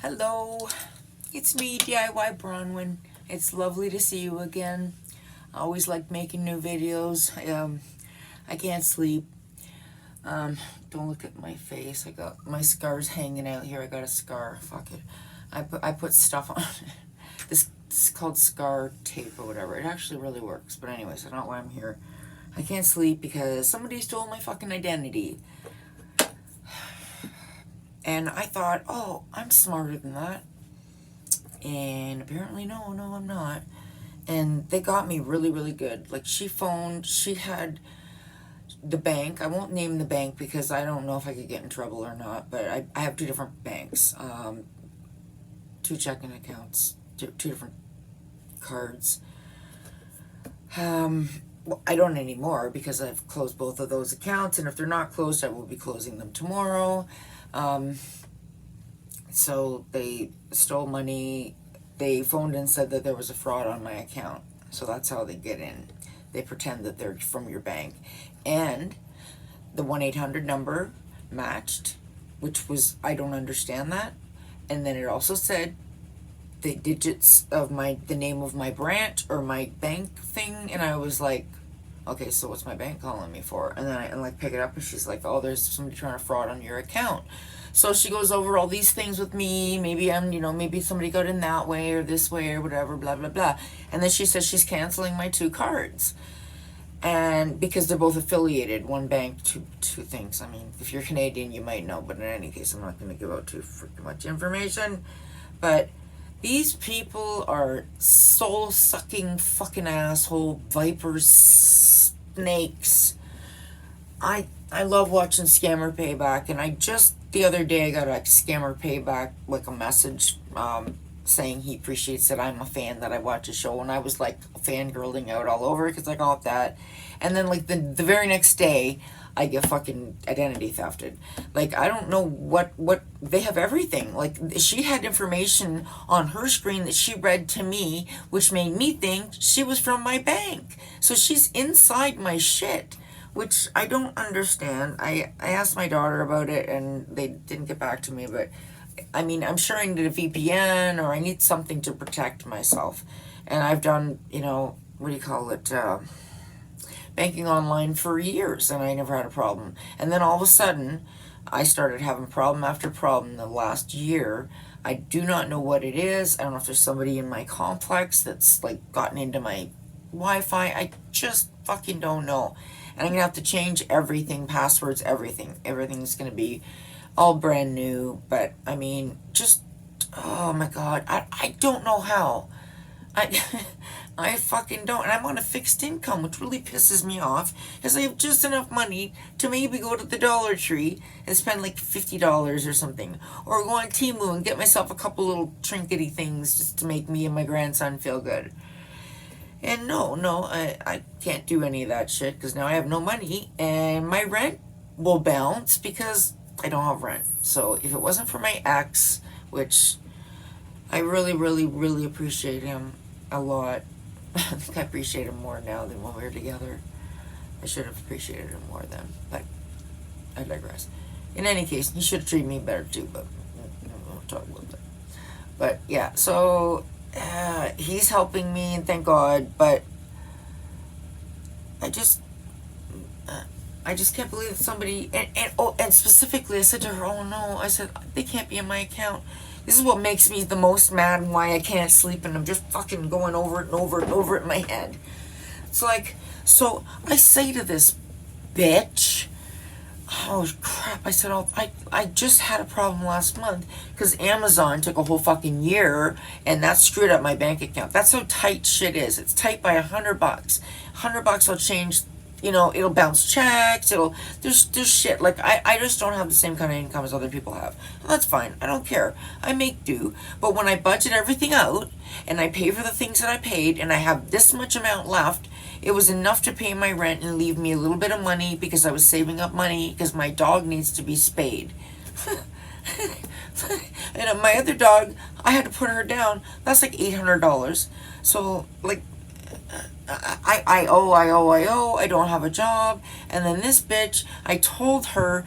Hello, it's me, DIY Bronwyn. It's lovely to see you again. I always like making new videos. I can't sleep. Don't look at my face. I got my scars hanging out here. I got a scar. Fuck it. I put stuff on this. It's called scar tape or whatever. It actually really works. But anyways, I don't know why I'm here. I can't sleep because somebody stole my fucking identity. And I thought, oh, I'm smarter than that. And apparently, no, I'm not. And they got me really, really good. Like, she had the bank. I won't name the bank because I don't know if I could get in trouble or not. But I have two different banks, two checking accounts, two different cards. Well, I don't anymore because I've closed both of those accounts. And if they're not closed, I will be closing them tomorrow. So they stole money. They phoned and said that there was a fraud on my account. So that's how they get in. They pretend that they're from your bank. And the 1-800 number matched, which was, I don't understand that. And then it also said the digits of the name of my branch or my bank thing. And I was like, okay, so what's my bank calling me for? And then I pick it up and she's like, oh, there's somebody trying to fraud on your account. So she goes over all these things with me. Maybe maybe somebody got in that way or this way or whatever, blah, blah, blah. And then she says she's canceling my two cards. And because they're both affiliated, one bank, two things. I mean, if you're Canadian, you might know. But in any case, I'm not going to give out too freaking much information. But these people are soul-sucking fucking asshole vipers, snakes. I love watching Scammer Payback, and the other day I got a Scammer Payback, like a message saying he appreciates that I'm a fan, that I watch a show, and I was like fangirling out all over because I got that. And then like the very next day, I get fucking identity thefted. Like, I don't know what they have everything. Like, she had information on her screen that she read to me, which made me think she was from my bank. So she's inside my shit, which I don't understand. I asked my daughter about it and they didn't get back to me, but I mean, I'm sure I need a VPN or I need something to protect myself. And I've done, banking online for years and I never had a problem. And then all of a sudden, I started having problem after problem the last year. I do not know what it is. I don't know if there's somebody in my complex that's like gotten into my Wi-Fi. I just fucking don't know. And I'm gonna have to change everything, passwords, everything. Everything's gonna be all brand new. But I mean, just, oh my God, I don't know how. I fucking don't. And I'm on a fixed income, which really pisses me off, because I have just enough money to maybe go to the Dollar Tree and spend like $50 or something. Or go on Temu and get myself a couple little trinkety things just to make me and my grandson feel good. And no, I can't do any of that shit, because now I have no money, and my rent will bounce because I don't have rent. So if it wasn't for my ex, which I really, really, really appreciate him a lot. I think I appreciate him more now than when we were together. I should have appreciated him more then, but I digress. In any case, he should have treated me better too, but we'll talk about that. But yeah, so he's helping me, and thank God, but I just can't believe that somebody, and specifically I said to her, oh no, I said, they can't be in my account. This is what makes me the most mad and why I can't sleep, and I'm just fucking going over it and over it and over it in my head. It's like, so I say to this bitch, oh crap, I said, oh, I just had a problem last month because Amazon took a whole fucking year and that screwed up my bank account. That's how tight shit is. It's tight by $100. $100 will change, it'll bounce checks, there's shit. Like, I just don't have the same kind of income as other people have. Well, that's fine. I don't care. I make do. But when I budget everything out and I pay for the things that I paid and I have this much amount left, it was enough to pay my rent and leave me a little bit of money because I was saving up money because my dog needs to be spayed. And my other dog, I had to put her down. That's like $800. So, like, I owe, I don't have a job. And then this bitch, I told her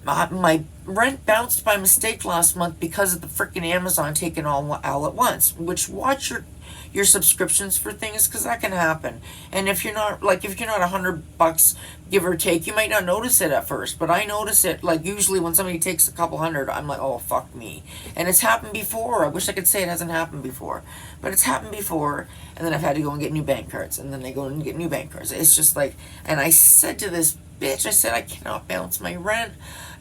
my rent bounced by mistake last month because of the freaking Amazon taking all at once. Which, watch your subscriptions for things, because that can happen. And if you're not $100, give or take, you might not notice it at first, but I notice it. Like, usually when somebody takes a couple hundred, I'm like, oh fuck me. And it's happened before. I wish I could say it hasn't happened before, but it's happened before. And then I've had to go and get new bank cards, and then they go and get new bank cards. It's just like, and I said to this bitch, I said, I cannot bounce my rent.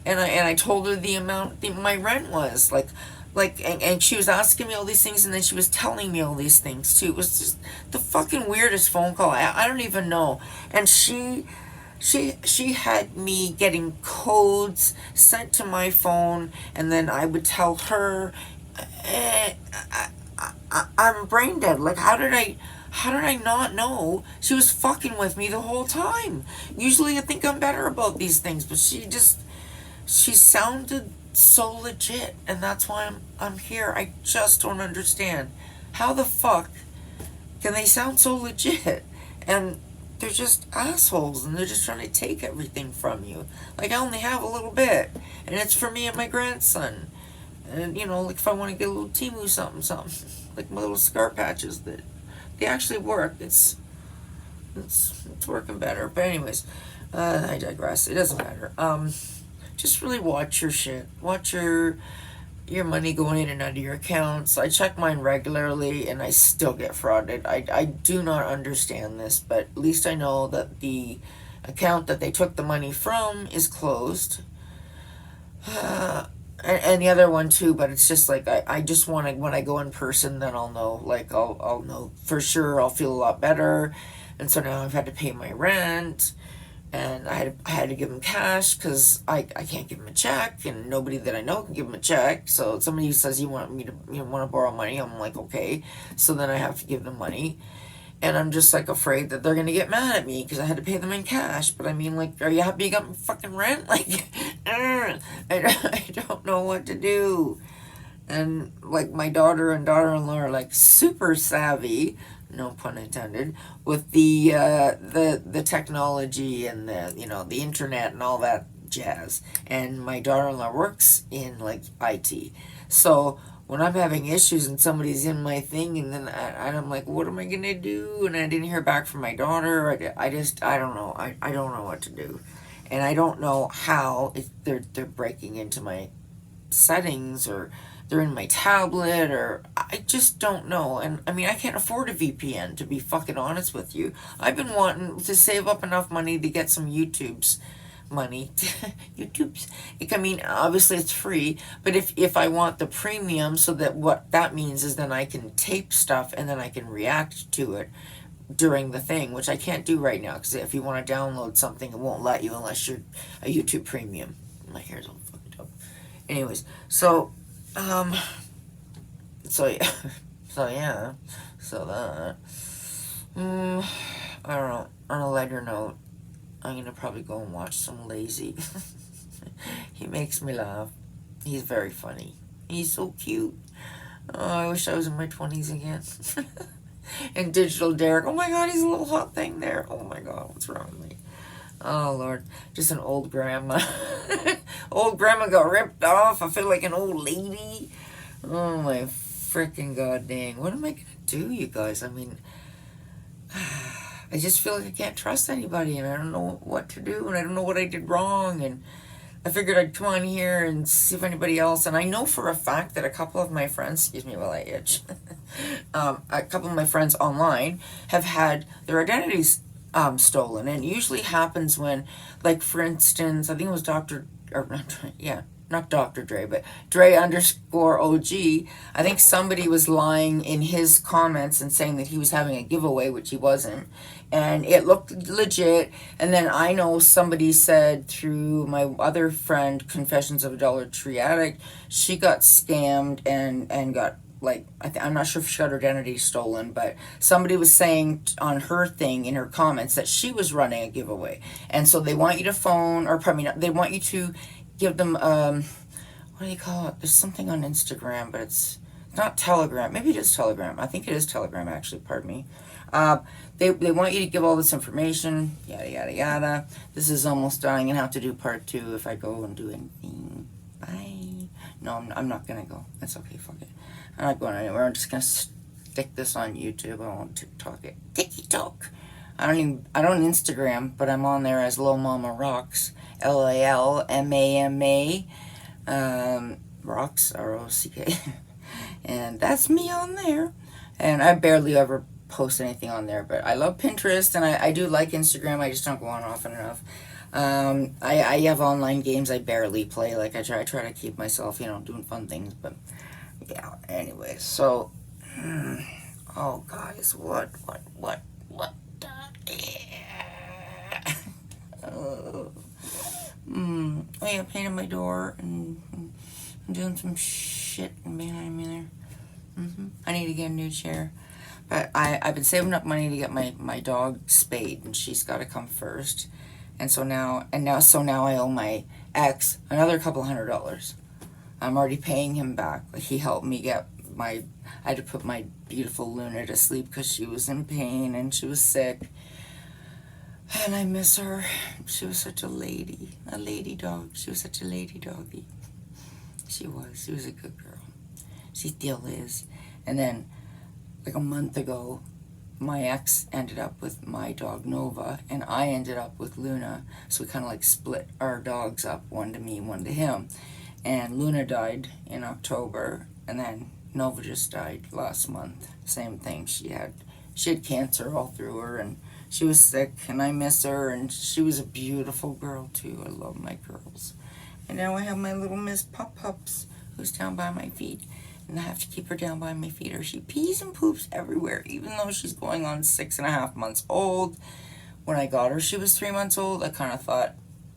And I told her the amount my rent was, and she was asking me all these things, and then she was telling me all these things too. It was just the fucking weirdest phone call. I don't even know. And she had me getting codes sent to my phone, and then I would tell her, I'm brain dead. Like, how did I not know she was fucking with me the whole time? Usually I think I'm better about these things, but she sounded so legit, and that's why I'm here. I just don't understand. How the fuck can they sound so legit? And they're just assholes, and they're just trying to take everything from you. Like, I only have a little bit, and it's for me and my grandson. And, like, if I want to get a little Temu something, like my little scar patches, that they actually work. It's working better. But anyways, I digress. It doesn't matter. Just really watch your shit. Watch your money going in and out of your accounts. I check mine regularly, and I still get frauded. I do not understand this, but at least I know that the account that they took the money from is closed. And the other one too, but it's just like, I just want to, when I go in person, then I'll know. Like, I'll know for sure. I'll feel a lot better. And so now I've had to pay my rent, and I had to give him cash, because I can't give him a check, and nobody that I know can give him a check. So somebody says, you want to borrow money, I'm like, okay. So then I have to give them money, and I'm just like afraid that they're gonna get mad at me because I had to pay them in cash. But I mean, like, are you happy you got my fucking rent? Like, I don't know what to do. And like, my daughter and daughter-in-law are like super savvy, no pun intended, with the technology and the internet and all that jazz. And my daughter-in-law works in like IT, so when I'm having issues and somebody's in my thing, and then I'm like, what am I gonna do? And I didn't hear back from my daughter. I don't know. I don't know what to do, and I don't know how, if they're breaking into my settings, or they're in my tablet, or I just don't know. And I mean, I can't afford a VPN, to be fucking honest with you. I've been wanting to save up enough money to get some YouTube's money. YouTube's, I mean, obviously it's free, but if I want the premium, so that what that means is then I can tape stuff, and then I can react to it during the thing, which I can't do right now, because if you want to download something, it won't let you unless you're a YouTube premium. My hair's all fucked up. Anyways, so yeah, so that, I don't know, on a lighter note, I'm gonna probably go and watch some Lazy. He makes me laugh. He's very funny. He's so cute. Oh, I wish I was in my 20s again. And Digital Derek, oh my god, he's a little hot thing there. Oh my god, what's wrong with me? Oh Lord, just an old grandma. Old grandma got ripped off. I feel like an old lady. Oh my freaking god dang. What am I gonna do, you guys? I mean, I just feel like I can't trust anybody, and I don't know what to do, and I don't know what I did wrong, and I figured I'd come on here and see if anybody else, and I know for a fact that a couple of my friends, excuse me while I itch, a couple of my friends online have had their identities stolen, and it usually happens when, like, for instance, I think it was not Dr. Dre, but Dre_OG. I think somebody was lying in his comments and saying that he was having a giveaway, which he wasn't, and it looked legit. And then I know somebody said through my other friend, Confessions of a Dollar Tree Addict, she got scammed and got, like, I'm not sure if she got her identity stolen, but somebody was saying on her thing in her comments that she was running a giveaway, and so they want you to phone, or pardon me, they want you to give them what do you call it? There's something on Instagram, but it's not Telegram. Maybe it is Telegram. I think it is Telegram, actually. Pardon me. They want you to give all this information, yada yada yada. This is almost done. I'm gonna have to do part 2 if I go and do anything. Bye. No, I'm not gonna go. It's okay, fuck it. I'm not going anywhere. I'm just gonna stick this on YouTube. I won't TikTok it. TikTok. I don't Instagram, but I'm on there as Lil Mama Rocks. LALMAMA. Rocks, ROCK. And that's me on there. And I barely ever post anything on there, but I love Pinterest, and I do like Instagram. I just don't go on often enough. I have online games I barely play. Like I try to keep myself, doing fun things. But yeah. Anyways, so oh guys, what? Oh yeah, painted my door and I'm doing some shit behind me there. I need to get a new chair. But I've been saving up money to get my dog spayed, and she's got to come first. And so now I owe my ex another couple $100. I'm already paying him back. Like, he helped me get I had to put my beautiful Luna to sleep because she was in pain and she was sick. And I miss her. She was such a lady dog. She was such a lady doggy. She was a good girl. She still is. And then, like a month ago, my ex ended up with my dog Nova, and I ended up with Luna. So we kind of like split our dogs up, one to me, one to him. And Luna died in October, and then Nova just died last month. Same thing. She had cancer all through her, and she was sick, and I miss her, and she was a beautiful girl too. I love my girls. And now I have my little Miss Pups, who's down by my feet. And I have to keep her down by my feet or she pees and poops everywhere, even though she's going on 6.5 months old. When I got her, she was 3 months old. I kind of thought,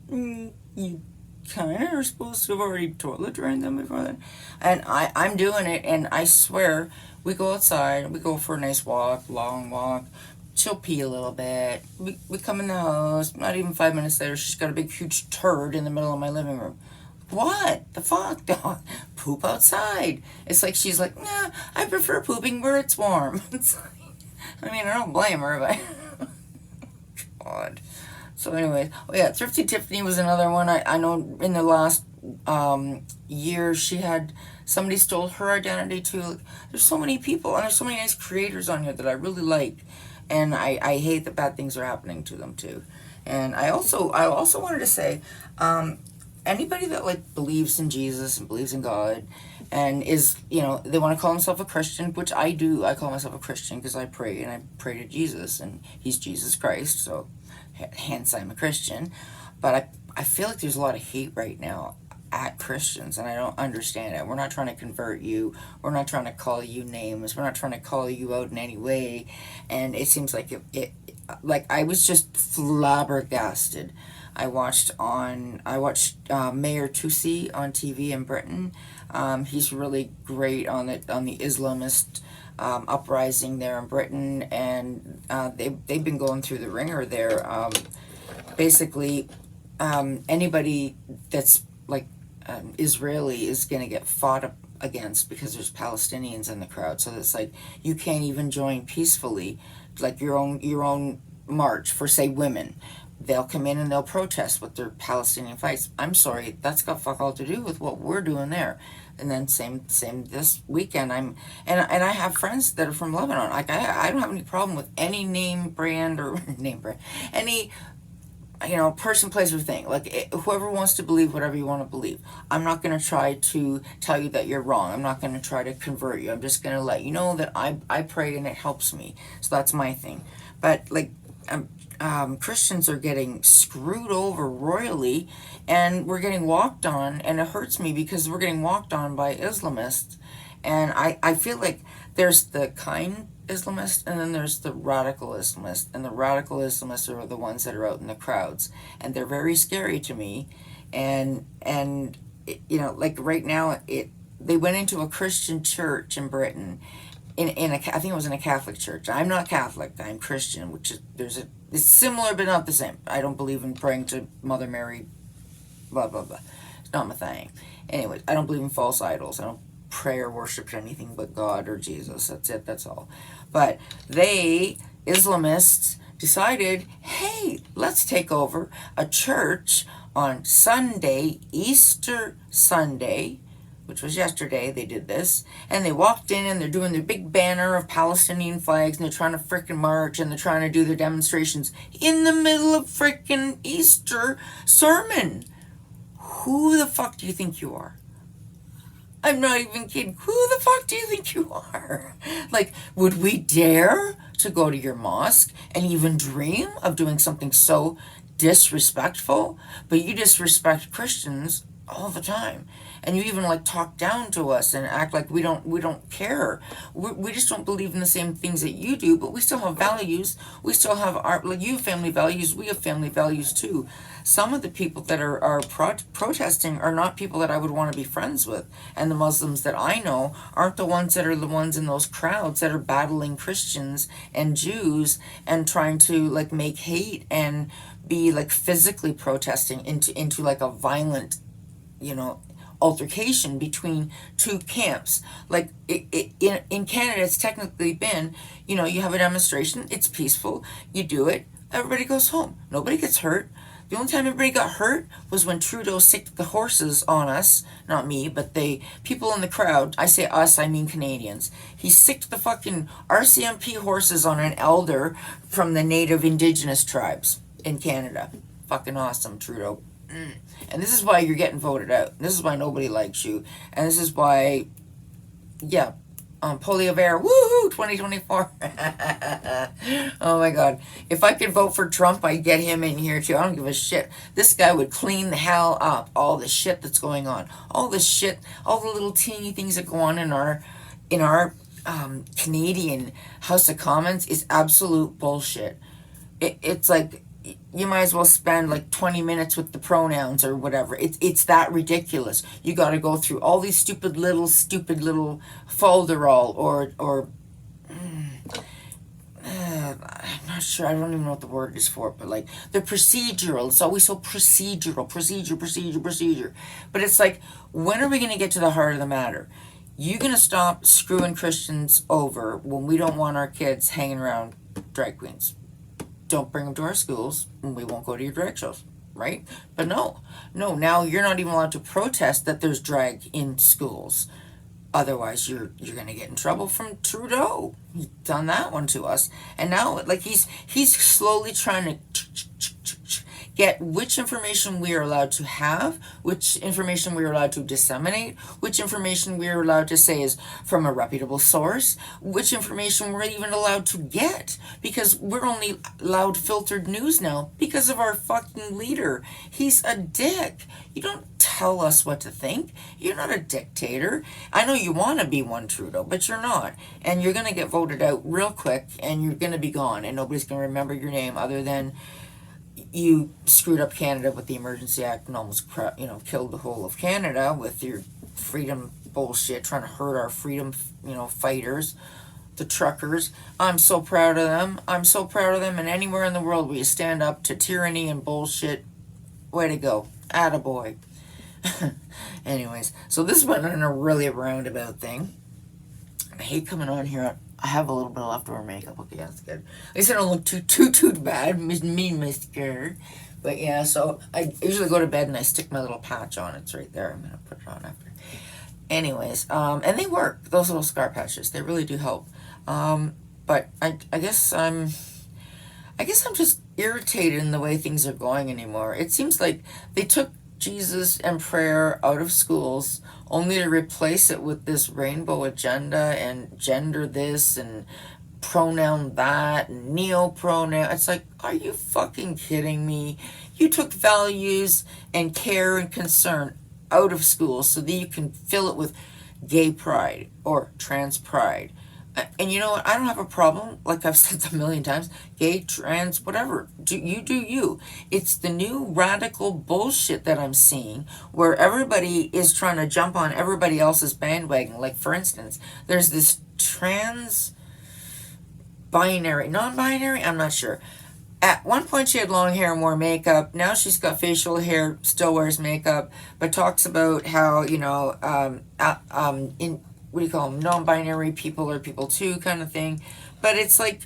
you kind of are supposed to have already toilet drained them before then. And I'm doing it, and I swear, we go outside, we go for a nice walk, long walk. She'll pee a little bit. We come in the house, not even 5 minutes later, she's got a big, huge turd in the middle of my living room. What the fuck, dog? Poop outside. It's like she's like, nah, I prefer pooping where it's warm. It's like, I mean, I don't blame her, but God. So anyways, oh yeah, Thrifty Tiffany was another one. I know in the last year she had somebody stole her identity too. Like, there's so many people, and there's so many nice creators on here that I really like, and I hate that bad things are happening to them too. And I also wanted to say, anybody that like believes in Jesus and believes in God and is, they want to call themselves a Christian, which I do. I call myself a Christian because I pray, and I pray to Jesus, and he's Jesus Christ, so hence I'm a Christian. But I feel like there's a lot of hate right now at Christians, and I don't understand it. We're not trying to convert you. We're not trying to call you names. We're not trying to call you out in any way. And it seems like like I was just flabbergasted. I watched Mayor Tousi on TV in Britain. He's really great on the Islamist uprising there in Britain, and they've been going through the ringer there. Basically, anybody that's like Israeli is going to get fought against because there's Palestinians in the crowd. So it's like you can't even join peacefully, like your own march for, say, women. They'll come in and they'll protest with their Palestinian fights. I'm sorry, that's got fuck all to do with what we're doing there. And then same this weekend. And I have friends that are from Lebanon. Like I don't have any problem with any name brand or any person, place, or thing. Like whoever wants to believe whatever you want to believe. I'm not going to try to tell you that you're wrong. I'm not going to try to convert you. I'm just going to let you know that I pray and it helps me. So that's my thing. But like Christians are getting screwed over royally, and we're getting walked on, and it hurts me because we're getting walked on by Islamists. And I feel like there's the kind Islamist, and then there's the radical Islamist, and the radical Islamists are the ones that are out in the crowds, and they're very scary to me. And like right now, they went into a Christian church in Britain, I think it was in a Catholic church. I'm not Catholic, I'm Christian, which is it's similar but not the same. I don't believe in praying to Mother Mary, blah blah blah. It's not my thing. Anyways, I don't believe in false idols. I don't pray or worship to anything but God or Jesus. That's it, that's all. But Islamists, decided, hey, let's take over a church on Sunday, Easter Sunday, which was yesterday, they did this, and they walked in and they're doing their big banner of Palestinian flags, and they're trying to frickin' march, and they're trying to do their demonstrations in the middle of frickin' Easter sermon. Who the fuck do you think you are? I'm not even kidding. Who the fuck do you think you are? Like, would we dare to go to your mosque and even dream of doing something so disrespectful? But you disrespect Christians all the time, and you even like talk down to us and act like we don't care. We just don't believe in the same things that you do, but we still have values. We still have our, like, you have family values, we have family values too. Some of the people that are protesting are not people that I would want to be friends with, and the Muslims that I know aren't the ones that are the ones in those crowds that are battling Christians and Jews and trying to like make hate and be like physically protesting into like a violent, altercation between two camps. Like in Canada, it's technically been, you have a demonstration, it's peaceful, you do it, everybody goes home, nobody gets hurt. The only time everybody got hurt was when Trudeau sicked the horses on us. Not me, but people in the crowd. I say us, I mean Canadians. He sicked the fucking RCMP horses on an elder from the native indigenous tribes in Canada. Fucking awesome, Trudeau. And this is why you're getting voted out. This is why nobody likes you. And this is why, Poilievre, woohoo, 2024. Oh my god. If I could vote for Trump, I'd get him in here too. I don't give a shit. This guy would clean the hell up all the shit that's going on. All the shit, all the little teeny things that go on in our Canadian House of Commons is absolute bullshit. It's like, you might as well spend like 20 minutes with the pronouns or whatever. It's that ridiculous. You got to go through all these stupid little folderol or I'm not sure. I don't even know what the word is for it, but like the procedural. It's always so procedural, procedure. But it's like, when are we going to get to the heart of the matter? You going to stop screwing Christians over when we don't want our kids hanging around drag queens? Don't bring them to our schools, and we won't go to your drag shows, right? But no, now you're not even allowed to protest that there's drag in schools. Otherwise, you're gonna get in trouble from Trudeau. He's done that one to us, and now like he's slowly trying to get which information we are allowed to have, which information we are allowed to disseminate, which information we are allowed to say is from a reputable source, which information we're even allowed to get, because we're only allowed filtered news now because of our fucking leader. He's a dick. You don't tell us what to think. You're not a dictator. I know you want to be one, Trudeau, but you're not. And you're going to get voted out real quick, and you're going to be gone, and nobody's going to remember your name other than you screwed up Canada with the Emergency Act and almost killed the whole of Canada with your freedom bullshit, trying to hurt our freedom fighters, the truckers. I'm so proud of them. And anywhere in the world where you stand up to tyranny and bullshit, way to go. Attaboy. Anyways, so this went on a really roundabout thing. I hate coming on here. I have a little bit of leftover makeup. Okay, that's good. At least I don't look too bad. Me mascara. But yeah, so I usually go to bed and I stick my little patch on. It's right there. I'm gonna put it on after. Anyways, and they work. Those little scar patches, they really do help. But I guess I'm just irritated in the way things are going anymore. It seems like they took Jesus and prayer out of schools only to replace it with this rainbow agenda and gender this and pronoun that and neo-pronoun. It's like, are you fucking kidding me? You took values and care and concern out of schools so that you can fill it with gay pride or trans pride. And you know what? I don't have a problem, like I've said a million times, gay, trans, whatever. Do you. It's the new radical bullshit that I'm seeing where everybody is trying to jump on everybody else's bandwagon. Like, for instance, there's this trans non-binary, I'm not sure. At one point she had long hair and wore makeup. Now she's got facial hair, still wears makeup, but talks about how, what do you call them, non-binary people are people too, kind of thing. But it's like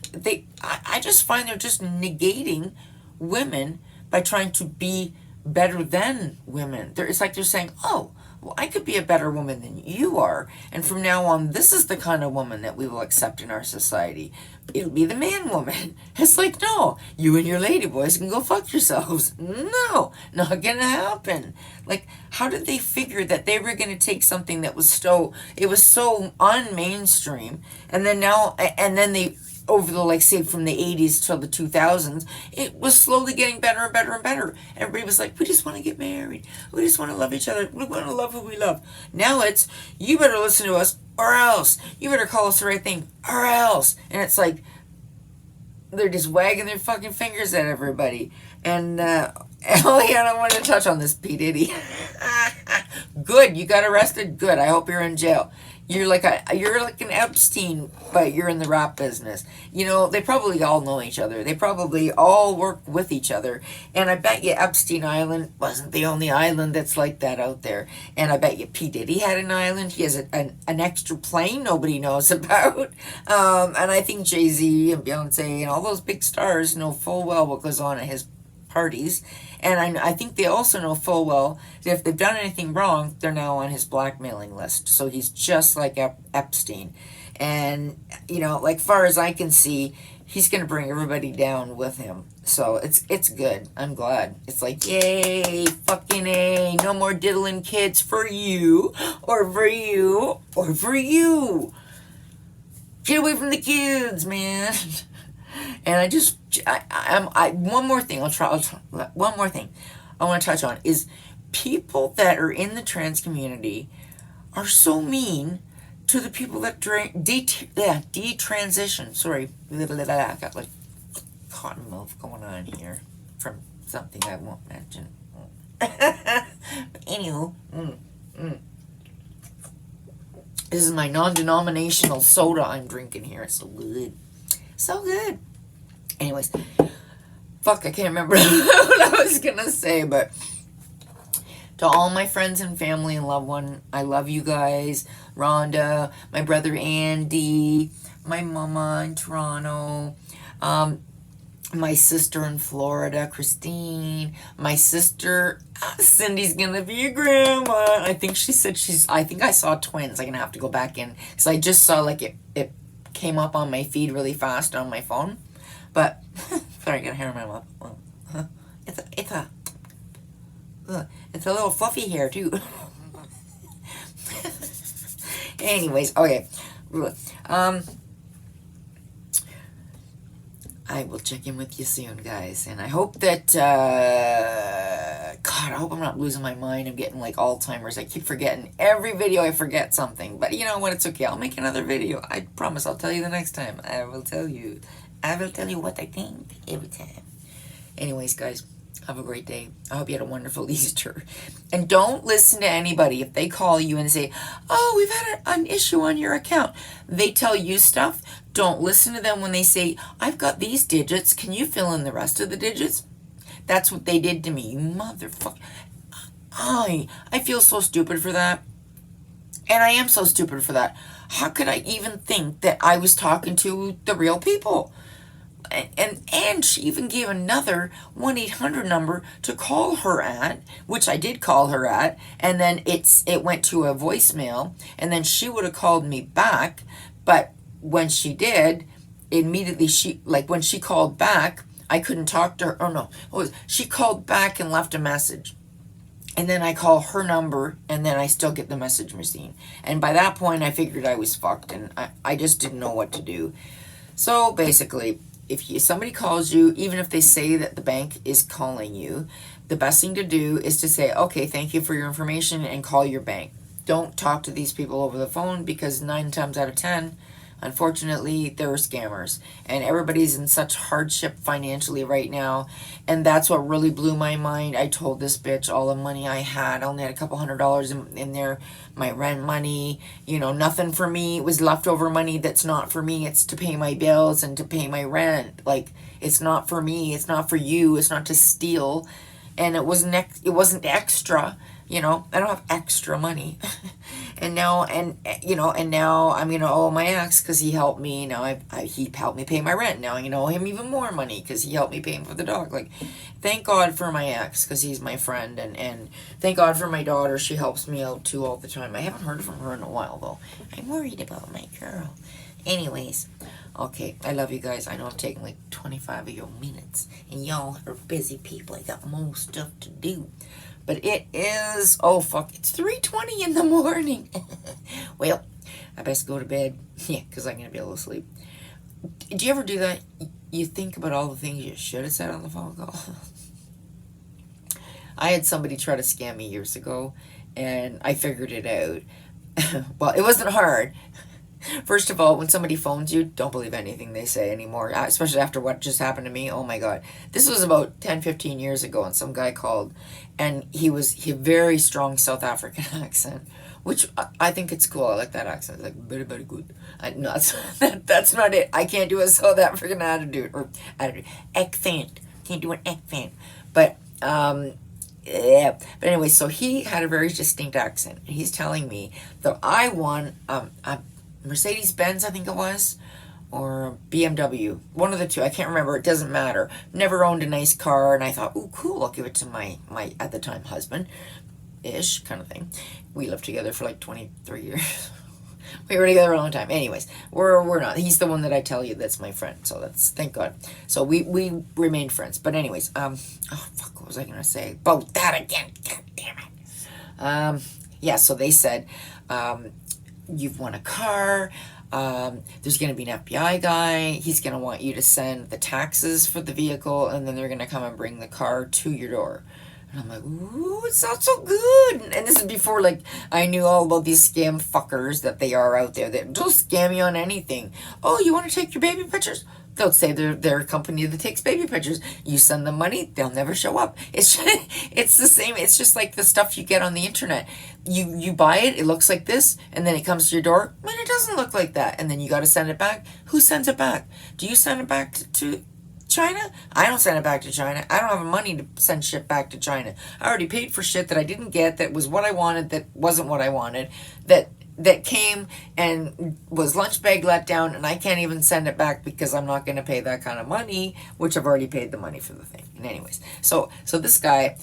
I just find they're just negating women by trying to be better than women. It's like they're saying, oh, well, I could be a better woman than you are. And from now on, this is the kind of woman that we will accept in our society. It'll be the man woman. It's like, no, you and your lady boys can go fuck yourselves. No, not gonna happen. Like, how did they figure that they were gonna take something that was so unmainstream, and then they, over the, like, say, from the 80s till the 2000s, it was slowly getting better and better and better. Everybody was like, we just want to get married. We just want to love each other. We want to love who we love. Now it's, you better listen to us or else. You better call us the right thing or else. And it's like, they're just wagging their fucking fingers at everybody. And, Elliot, I want to touch on this, P. Diddy. Good, you got arrested? Good, I hope you're in jail. You're like an Epstein, but you're in the rap business. You know, they probably all know each other. They probably all work with each other. And I bet you Epstein Island wasn't the only island that's like that out there. And I bet you P. Diddy had an island. He has an extra plane nobody knows about. And I think Jay-Z and Beyonce and all those big stars know full well what goes on at his parties. And I think they also know full well that if they've done anything wrong, they're now on his blackmailing list. So he's just like Epstein. And, you know, like far as I can see, he's going to bring everybody down with him. So it's good. I'm glad. It's like, yay, fucking A. No more diddling kids for you, or for you, or for you. Get away from the kids, man. And one more thing one more thing I want to touch on is people that are in the trans community are so mean to the people that detransition. Sorry, I got like cotton mouth going on here from something I won't mention. But anywho, this is my non-denominational soda I'm drinking here. It's so good. So good. Anyways, fuck, I can't remember what I was gonna say, but to all my friends and family and loved one, I love you guys. Rhonda, my brother Andy, my mama in Toronto, my sister in Florida, Christine, my sister, Cindy's gonna be a grandma. I think she said I think I saw twins. I'm gonna have to go back in, because I just saw like it came up on my feed really fast on my phone. But sorry, I got hair in my mouth. It's a little fluffy hair too. Anyways, okay. I will check in with you soon, guys, and I hope that God, I hope I'm not losing my mind. I'm getting like Alzheimer's. I keep forgetting every video. I forget something, but you know what? It's okay. I'll make another video. I promise. I'll tell you the next time. I will tell you what I think every time. Anyways, guys, have a great day. I hope you had a wonderful Easter. And don't listen to anybody if they call you and say, oh, we've had an issue on your account. They tell you stuff. Don't listen to them when they say, I've got these digits. Can you fill in the rest of the digits? That's what they did to me, you motherfucker. I feel so stupid for that. And I am so stupid for that. How could I even think that I was talking to the real people? And she even gave another 1-800 number to call her at, which I did call her at, and then it went to a voicemail, and then she would have called me back, but when she did, immediately when she called back, I couldn't talk to her. Oh no, she called back and left a message. And then I call her number, and then I still get the message machine. And by that point, I figured I was fucked, and I just didn't know what to do. So basically, if somebody calls you, even if they say that the bank is calling you, the best thing to do is to say, okay, thank you for your information, and call your bank. Don't talk to these people over the phone, because 9 times out of 10, unfortunately, they're scammers. And everybody's in such hardship financially right now. And that's what really blew my mind. I told this bitch all the money I had. I only had a couple $100 in there. My rent money, nothing for me. It was leftover money that's not for me. It's to pay my bills and to pay my rent. Like, it's not for me. It's not for you. It's not to steal. And it wasn't extra. I don't have extra money. And now, and now I'm going to owe my ex because he helped me. Now he helped me pay my rent. Now I'm going to owe him even more money because he helped me pay for the dog. Like, thank God for my ex because he's my friend. And thank God for my daughter. She helps me out too all the time. I haven't heard from her in a while, though. I'm worried about my girl. Anyways, okay, I love you guys. I know I'm taking like 25 of your minutes. And y'all are busy people. I got more stuff to do. But it is, oh fuck, it's 3:20 in the morning. Well, I best go to bed. Yeah, because I'm going to be able to sleep. Do you ever do that? You think about all the things you should have said on the phone call. I had somebody try to scam me years ago, and I figured it out. Well, it wasn't hard. First of all, when somebody phones you, don't believe anything they say anymore, especially after what just happened to me. Oh my God. This was about 10, 15 years ago, and some guy called, and he had very strong South African accent, which I think it's cool. I like that accent. It's like, very, very good. No, that's not it. I can't do a South African attitude. Accent. Can't do an accent. But, yeah. But anyway, so he had a very distinct accent. And he's telling me that I won a Mercedes-Benz, I think it was, or BMW. One of the two. I can't remember. It doesn't matter. Never owned a nice car, and I thought, ooh, cool, I'll give it to my at the time, husband-ish kind of thing. We lived together for like 23 years. We were together a long time. Anyways, we're not. He's the one that I tell you that's my friend, so that's, thank God. So we remained friends. But anyways, oh, fuck, what was I going to say? About that again. God damn it. Yeah, so they said, you've won a car, there's going to be an FBI guy, he's going to want you to send the taxes for the vehicle, and then they're going to come and bring the car to your door. And I'm like, ooh, it sounds so good. And this is before, like, I knew all about these scam fuckers that they are out there that just scam you on anything. Oh, you want to take your baby pictures? They'll say they're a company that takes baby pictures. You send them money, they'll never show up. It's the same. It's just like the stuff you get on the internet. You buy it, it looks like this, and then it comes to your door. Man, it doesn't look like that. And then you got to send it back. Who sends it back? Do you send it back to China? I don't send it back to China. I don't have money to send shit back to China. I already paid for shit that I didn't get, that was what I wanted, that wasn't what I wanted, that came and was lunch bag let down, and I can't even send it back because I'm not going to pay that kind of money, which I've already paid the money for the thing. And anyways, so this guy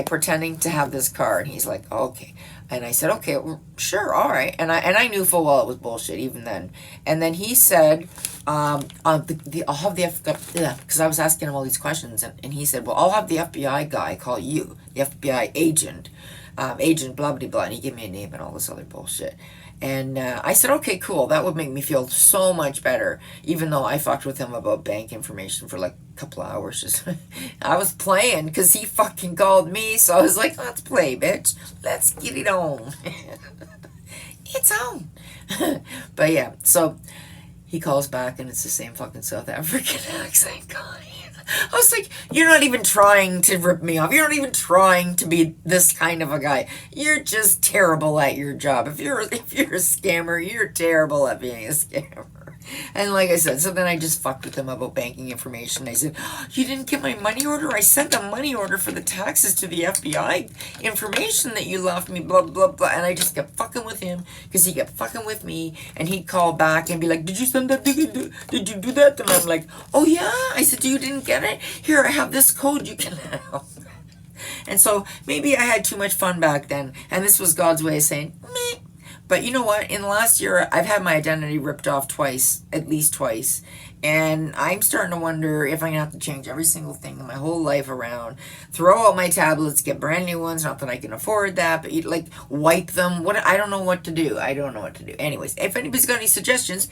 pretending to have this car, and he's like, okay. And I said, okay, well, sure, all right. And I knew full well it was bullshit even then. And then he said, I'll have the FBI, because I was asking him all these questions, and he said, well, I'll have the FBI guy call you, the FBI agent, agent blah, blah, blah. And he gave me a name and all this other bullshit. And I said, okay, cool. That would make me feel so much better, even though I fucked with him about bank information for like a couple of hours. Just I was playing because he fucking called me. So I was like, let's play, bitch. Let's get it on. It's on. But yeah, so he calls back and it's the same fucking South African accent guy. I was like, you're not even trying to rip me off. You're not even trying to be this kind of a guy. You're just terrible at your job. If you're a scammer, you're terrible at being a scammer. And like I said, so then I just fucked with him about banking information. I said, you didn't get my money order? I sent a money order for the taxes to the FBI information that you left me, blah, blah, blah. And I just kept fucking with him because he kept fucking with me. And he'd call back and be like, did you send that? Did you do that? And I'm like, oh yeah. I said, you didn't get it? Here, I have this code you can have. And so maybe I had too much fun back then. And this was God's way of saying, meh. But you know what? In the last year, I've had my identity ripped off twice, at least twice. And I'm starting to wonder if I'm going to have to change every single thing in my whole life around. Throw out my tablets, get brand new ones. Not that I can afford that, but like wipe them. I don't know what to do. I don't know what to do. Anyways, if anybody's got any suggestions,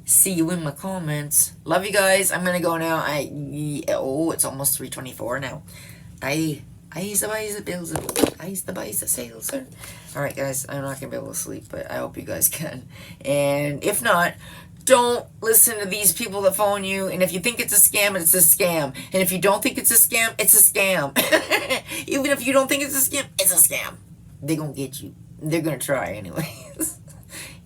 see you in my comments. Love you guys. I'm going to go now. It's almost 3:24 now. I used to buy the bills. I used to buy the sales, sir. Alright, guys, I'm not going to be able to sleep, but I hope you guys can. And if not, don't listen to these people that phone you. And if you think it's a scam, it's a scam. And if you don't think it's a scam, it's a scam. Even if you don't think it's a scam, it's a scam. They're going to get you. They're going to try anyways.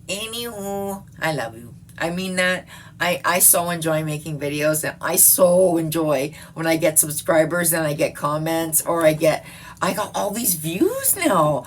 Anywho, I love you. I mean that. I so enjoy making videos, and I so enjoy when I get subscribers and I get comments, or I get I got all these views now.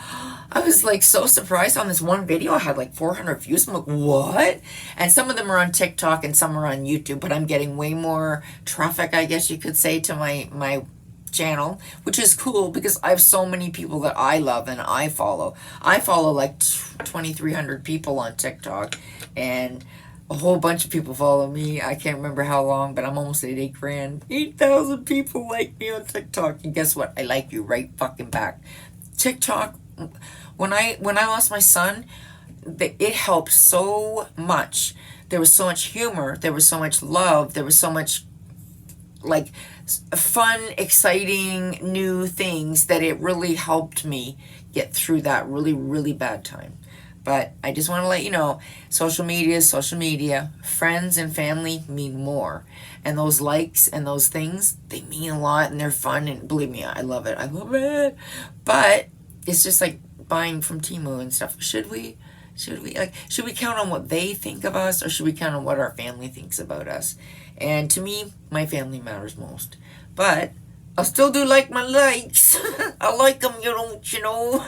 I was like so surprised on this one video. I had like 400 views. I'm like, what? And some of them are on TikTok and some are on YouTube, but I'm getting way more traffic, I guess you could say, to my channel, which is cool because I have so many people that I love and I follow. I follow like 2,300 people on TikTok, and a whole bunch of people follow me. I can't remember how long, but I'm almost at 8 grand. 8,000 people like me on TikTok, and guess what? I like you right fucking back. TikTok, when I lost my son, it helped so much. There was so much humor. There was so much love. There was so much like fun, exciting new things that it really helped me get through that really, really bad time. But I just want to let you know, social media is social media. Friends and family mean more. And those likes and those things, they mean a lot and they're fun. And believe me, I love it. I love it. But it's just like buying from Temu and stuff. Should we count on what they think of us, or should we count on what our family thinks about us? And to me, my family matters most. But I'll still do like my likes. I like them, you know.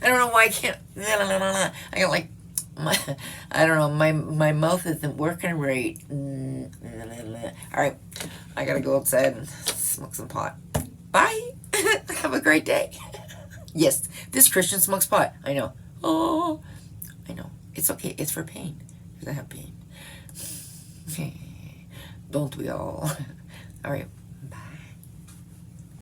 I don't know why I can't. I got like, I don't know. My mouth isn't working right. All right, I gotta go outside and smoke some pot. Bye. Have a great day. Yes, this Christian smokes pot. I know. Oh, I know. It's okay. It's for pain. Because I have pain. Don't we all? All right.